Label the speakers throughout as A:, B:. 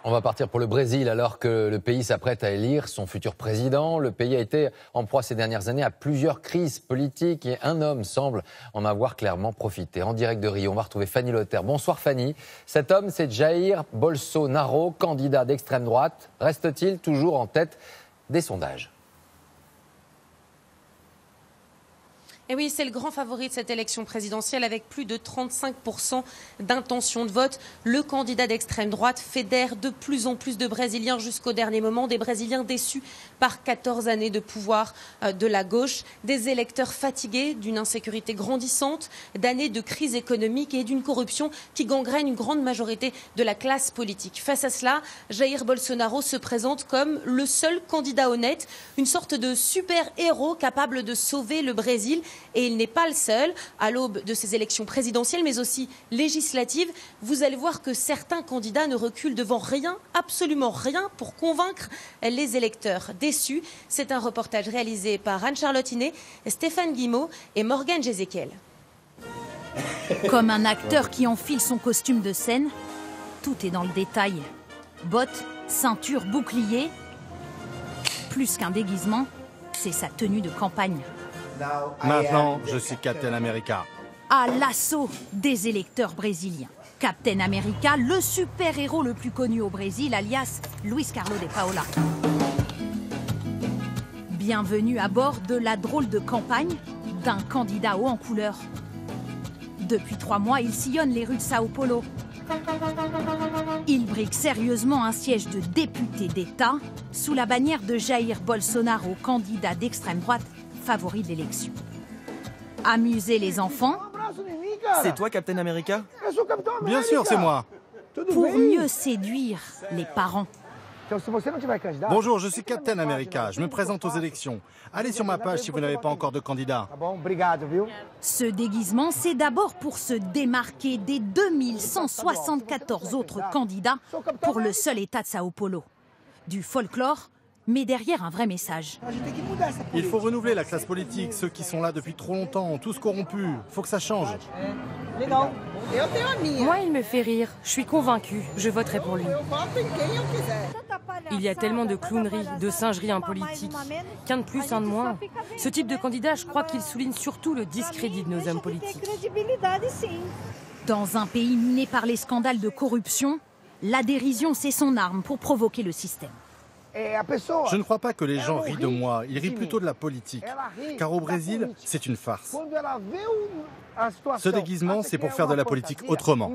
A: On va partir pour le Brésil alors que le pays s'apprête à élire son futur président. Le pays a été en proie ces dernières années à plusieurs crises politiques et un homme semble en avoir clairement profité. En direct de Rio, on va retrouver Fanny Lothaire. Bonsoir Fanny. Cet homme, c'est Jair Bolsonaro, candidat d'extrême droite. Reste-t-il toujours en tête des sondages ?
B: Et oui, c'est le grand favori de cette élection présidentielle avec plus de 35% d'intention de vote. Le candidat d'extrême droite fédère de plus en plus de Brésiliens jusqu'au dernier moment. Des Brésiliens déçus par 14 années de pouvoir de la gauche. Des électeurs fatigués d'une insécurité grandissante, d'années de crise économique et d'une corruption qui gangrène une grande majorité de la classe politique. Face à cela, Jair Bolsonaro se présente comme le seul candidat honnête, une sorte de super-héros capable de sauver le Brésil. Et il n'est pas le seul. À l'aube de ces élections présidentielles, mais aussi législatives, vous allez voir que certains candidats ne reculent devant rien, absolument rien, pour convaincre les électeurs déçus. C'est un reportage réalisé par Anne-Charlotte Iné, Stéphane Guimau et Morgane Jézéchiel.
C: Comme un acteur qui enfile son costume de scène, tout est dans le détail. Bottes, ceinture, bouclier. Plus qu'un déguisement, c'est sa tenue de campagne.
D: Maintenant, je suis Captain America.
C: À l'assaut des électeurs brésiliens. Captain America, le super-héros le plus connu au Brésil, alias Luiz Carlos de Paula. Bienvenue à bord de la drôle de campagne d'un candidat haut en couleur. Depuis 3 mois, il sillonne les rues de Sao Paulo. Il brigue sérieusement un siège de député d'État sous la bannière de Jair Bolsonaro, candidat d'extrême droite, favori de l'élection. Amuser les enfants.
E: C'est toi, Captain America ?
D: Bien sûr, c'est moi.
C: Pour mieux séduire les parents.
D: Bonjour, je suis Captain America. Je me présente aux élections. Allez sur ma page si vous n'avez pas encore de candidat.
C: Ce déguisement, c'est d'abord pour se démarquer des 2174 autres candidats pour le seul État de Sao Paulo. Du folklore, mais derrière un vrai message.
D: Il faut renouveler la classe politique, ceux qui sont là depuis trop longtemps, tous corrompus. Faut que ça change.
F: Moi, il me fait rire. Je suis convaincue. Je voterai pour lui. Il y a tellement de clowneries, de singeries impolitiques. Qu'un de plus, un de moins. Ce type de candidat, je crois qu'il souligne surtout le discrédit de nos hommes politiques.
C: Dans un pays miné par les scandales de corruption, la dérision, c'est son arme pour provoquer le système.
D: Je ne crois pas que les gens rient de moi, ils rient plutôt de la politique. Car au Brésil, c'est une farce. Ce déguisement, c'est pour faire de la politique autrement.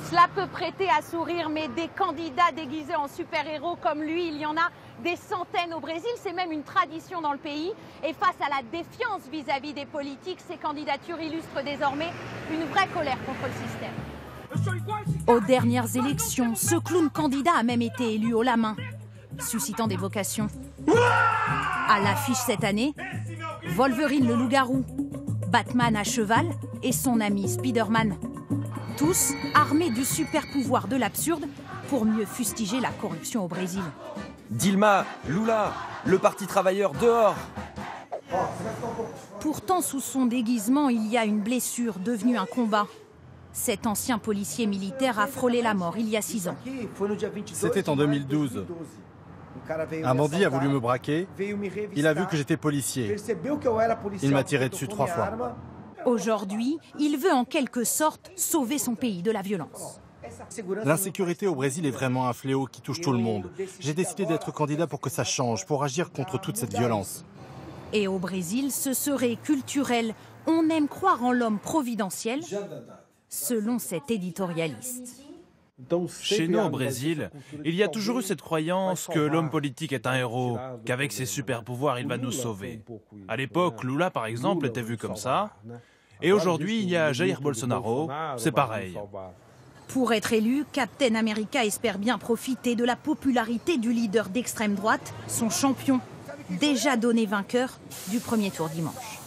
G: Cela peut prêter à sourire, mais des candidats déguisés en super-héros comme lui, il y en a des centaines au Brésil. C'est même une tradition dans le pays. Et face à la défiance vis-à-vis des politiques, ces candidatures illustrent désormais une vraie colère contre le système.
C: Aux dernières élections, ce clown candidat a même été élu haut la main, suscitant des vocations. À l'affiche cette année, Wolverine le loup-garou, Batman à cheval et son ami Spider-Man. Tous armés du super-pouvoir de l'absurde pour mieux fustiger la corruption au Brésil.
E: Dilma, Lula, le Parti travailleur dehors.
C: Pourtant, sous son déguisement, il y a une blessure devenue un combat. Cet ancien policier militaire a frôlé la mort il y a 6 ans.
D: C'était en 2012. Un bandit a voulu me braquer. Il a vu que j'étais policier. Il m'a tiré dessus 3 fois.
C: Aujourd'hui, il veut en quelque sorte sauver son pays de la violence.
D: L'insécurité au Brésil est vraiment un fléau qui touche tout le monde. J'ai décidé d'être candidat pour que ça change, pour agir contre toute cette violence.
C: Et au Brésil, ce serait culturel. On aime croire en l'homme providentiel, selon cet éditorialiste.
H: Chez nous au Brésil, il y a toujours eu cette croyance que l'homme politique est un héros, qu'avec ses super pouvoirs il va nous sauver. À l'époque, Lula par exemple était vu comme ça, et aujourd'hui il y a Jair Bolsonaro, c'est pareil.
C: Pour être élu, Captain America espère bien profiter de la popularité du leader d'extrême droite, son champion, déjà donné vainqueur du premier tour dimanche.